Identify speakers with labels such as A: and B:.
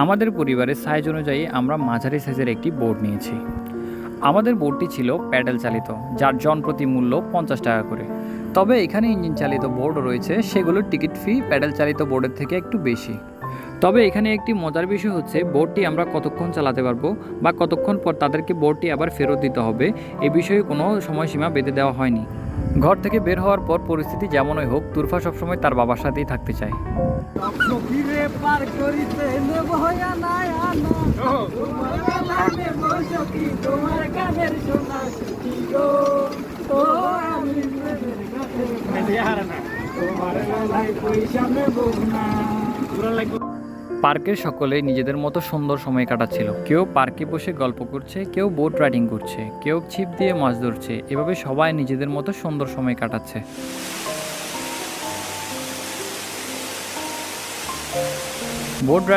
A: আমাদের পরিবারের সাইজ অনুযায়ী আমরা মাঝারি সাইজের একটি বোট নিয়েছি। আমাদের বোটটি ছিল প্যাডেল চালিত, যার জনপ্রতি মূল্য 50 টাকা করে। তবে এখানে ইঞ্জিন চালিত বোর্ডও রয়েছে, সেগুলোর টিকিট ফি প্যাডেল চালিত বোর্ডের থেকে একটু বেশি। তবে এখানে একটি মজার বিষয় হচ্ছে বোটটি আমরা কতক্ষণ চালাতে পারবো বা কতক্ষণ পর তাদেরকে বোটটি আবার ফেরত দিতে হবে, এ বিষয়ে কোনো সময়সীমা বেঁধে দেওয়া হয়নি। ঘর থেকে বের হওয়ার পর পরিস্থিতি যেমনই হোক, তুরফা সবসময় তার বাবার সাথেই থাকতে চায়। পার্কের সকলেই নিজেদের মতো সুন্দর সময় কাটাচ্ছিল। কেউ পার্কে বসে গল্প করছে, কেউ বোট রাইডিং করছে, কেউ ছিপ দিয়ে মাছ ধরছে। এভাবে সবাই নিজেদের মতো সুন্দর সময় কাটাচ্ছে। Boat riding